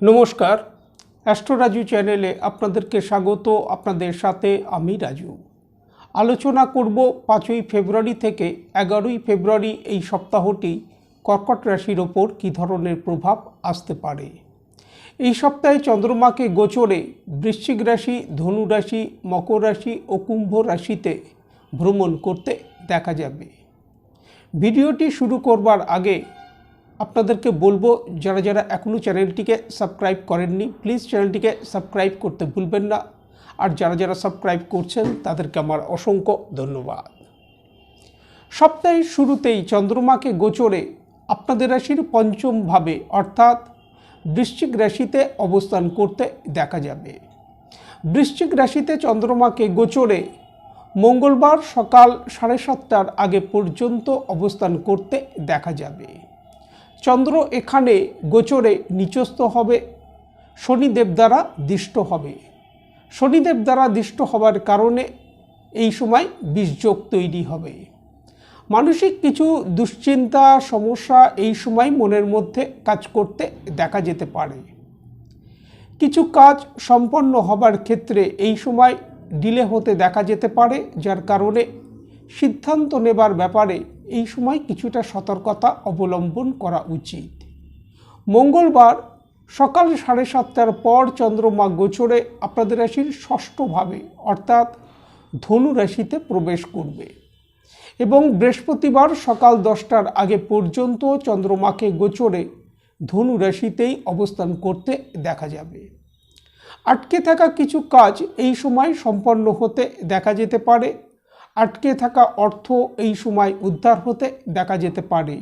নমস্কার, অ্যাস্ট্রো রাজু চ্যানেলে আপনাদেরকে স্বাগত। আপনাদের সাথে আমি রাজু। আলোচনা করব 5ই ফেব্রুয়ারি থেকে 11ই ফেব্রুয়ারি এই সপ্তাহটি কর্কট রাশির ওপর কী ধরনের প্রভাব আসতে পারে। এই সপ্তাহে চন্দ্রমাকে গোচরে বৃশ্চিক রাশি, ধনু রাশি, মকর রাশি ও কুম্ভ রাশিতে ভ্রমণ করতে দেখা যাবে। ভিডিওটি শুরু করবার আগে আপনাদেরকে বলবো, যারা যারা এখনও চ্যানেলটিকে সাবস্ক্রাইব করেননি প্লিজ চ্যানেলটিকে সাবস্ক্রাইব করতে ভুলবেন না। আর যারা যারা সাবস্ক্রাইব করছেন তাদেরকে আমার অসংখ্য ধন্যবাদ। সপ্তাহের শুরুতেই চন্দ্রমাকে গোচরে আপনাদের রাশির পঞ্চম ভাবে অর্থাৎ বৃশ্চিক রাশিতে অবস্থান করতে দেখা যাবে। বৃশ্চিক রাশিতে চন্দ্রমাকে গোচরে মঙ্গলবার সকাল 7:30টার আগে পর্যন্ত অবস্থান করতে দেখা যাবে। চন্দ্র এখানে গোচরে নিচস্থ হবে, শনিদেব দ্বারা দিষ্ট হবে। শনিদেব দ্বারা দিষ্ট হবার কারণে এই সময় বিষযোগ তৈরি হবে। মানসিক কিছু দুশ্চিন্তা, সমস্যা এই সময় মনের মধ্যে কাজ করতে দেখা যেতে পারে। কিছু কাজ সম্পন্ন হবার ক্ষেত্রে এই সময় ডিলে হতে দেখা যেতে পারে, যার কারণে সিদ্ধান্ত নেবার ব্যাপারে এই সময় কিছুটা সতর্কতা অবলম্বন করা উচিত। মঙ্গলবার সকাল 7:30টার পর চন্দ্রমা গোচরে আপনাদের রাশির ষষ্ঠ ভাবে অর্থাৎ ধনু রাশিতে প্রবেশ করবে এবং বৃহস্পতিবার সকাল 10টার আগে পর্যন্ত চন্দ্রমাকে গোচরে ধনু রাশিতেই অবস্থান করতে দেখা যাবে। আটকে থাকা কিছু কাজ এই সময় সম্পন্ন হতে দেখা যেতে পারে। আটকে থাকা অর্থ এই সময় উদ্ধার হতে দেখা যেতে পারে।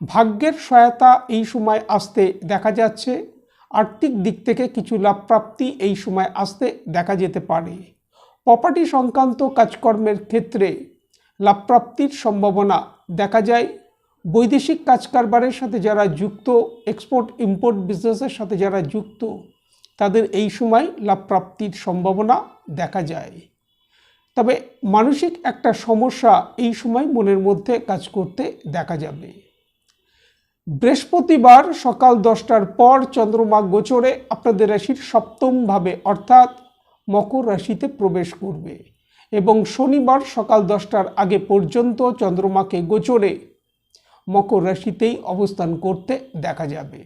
ভাগ্যের সহায়তা এই সময় আসতে দেখা যাচ্ছে। আর্থিক দিক থেকে কিছু লাভপ্রাপ্তি এই সময় আসতে দেখা যেতে পারে। প্রপার্টি সংক্রান্ত কাজকর্মের ক্ষেত্রে লাভপ্রাপ্তির সম্ভাবনা দেখা যায়। বৈদেশিক কাজকারবারের সাথে যারা যুক্ত, এক্সপোর্ট ইম্পোর্ট বিজনেসের সাথে যারা যুক্ত, তাদের এই সময় লাভপ্রাপ্তির সম্ভাবনা দেখা যায়। তবে মানসিক একটা সমস্যা এই সময় মনের মধ্যে কাজ করতে দেখা যাবে। বৃহস্পতিবার সকাল 10টার পর চন্দ্রমা গোচরে আপনাদের রাশির সপ্তম ভাবে অর্থাৎ মকর রাশিতে প্রবেশ করবে এবং শনিবার সকাল 10টার আগে পর্যন্ত চন্দ্রমাকে গোচরে মকর রাশিতেই অবস্থান করতে দেখা যাবে।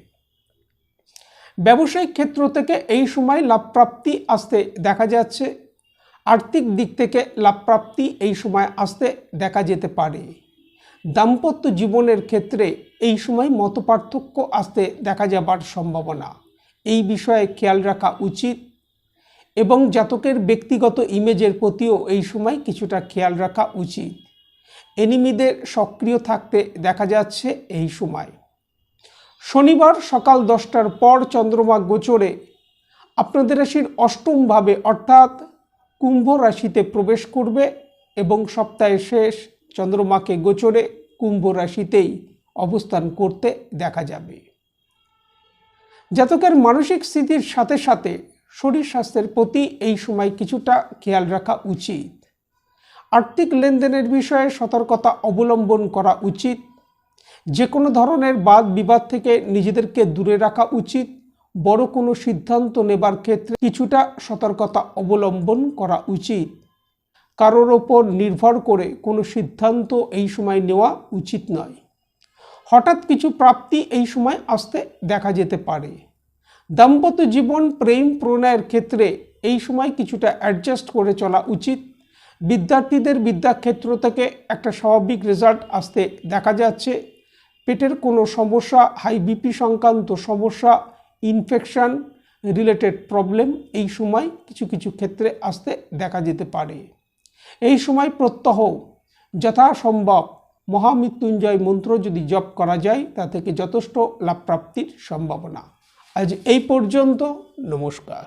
ব্যবসায়িক ক্ষেত্র থেকে এই সময় লাভপ্রাপ্তি আসতে দেখা যাচ্ছে। আর্থিক দিক থেকে লাভপ্রাপ্তি এই সময় আসতে দেখা যেতে পারে। দাম্পত্য জীবনের ক্ষেত্রে এই সময় মতপার্থক্য আসতে দেখা যাবার সম্ভাবনা, এই বিষয়ে খেয়াল রাখা উচিত এবং জাতকের ব্যক্তিগত ইমেজের প্রতিও এই সময় কিছুটা খেয়াল রাখা উচিত। এনিমিদের সক্রিয় থাকতে দেখা যাচ্ছে এই সময়। শনিবার সকাল 10টার পর চন্দ্রমা গোচরে আপনাদের রাশির অষ্টম ভাবে অর্থাৎ কুম্ভ রাশিতে প্রবেশ করবে এবং সপ্তাহের শেষ চন্দ্রমাকে গোচরে কুম্ভ রাশিতেই অবস্থান করতে দেখা যাবে। জাতকের মানসিক স্থিতির সাথে সাথে শরীর স্বাস্থ্যের প্রতি এই সময় কিছুটা খেয়াল রাখা উচিত। আর্থিক লেনদেনের বিষয়ে সতর্কতা অবলম্বন করা উচিত। যে কোনো ধরনের বাদ বিবাদ থেকে নিজেদেরকে দূরে রাখা উচিত। বড় কোনো সিদ্ধান্ত নেবার ক্ষেত্রে কিছুটা সতর্কতা অবলম্বন করা উচিত। কারোর ওপর নির্ভর করে কোনো সিদ্ধান্ত এই সময় নেওয়া উচিত নয়। হঠাৎ কিছু প্রাপ্তি এই সময় আসতে দেখা যেতে পারে। দাম্পত্য জীবন, প্রেম প্রণয়ের ক্ষেত্রে এই সময় কিছুটা অ্যাডজাস্ট করে চলা উচিত। বিদ্যার্থীদের বিদ্যাক্ষেত্র থেকে একটা স্বাভাবিক রেজাল্ট আসতে দেখা যাচ্ছে। পেটের কোনো সমস্যা, হাই বিপি সংক্রান্ত সমস্যা, ইনফেকশন রিলেটেড প্রবলেম এই সময় কিছু কিছু ক্ষেত্রে আসতে দেখা যেতে পারে। এই সময় প্রত্যহ যথাসম্ভব মহামৃত্যুঞ্জয় মন্ত্র যদি জপ করা যায় তা থেকে যথেষ্ট লাভপ্রাপ্তির সম্ভাবনা। আজ এই পর্যন্ত। নমস্কার।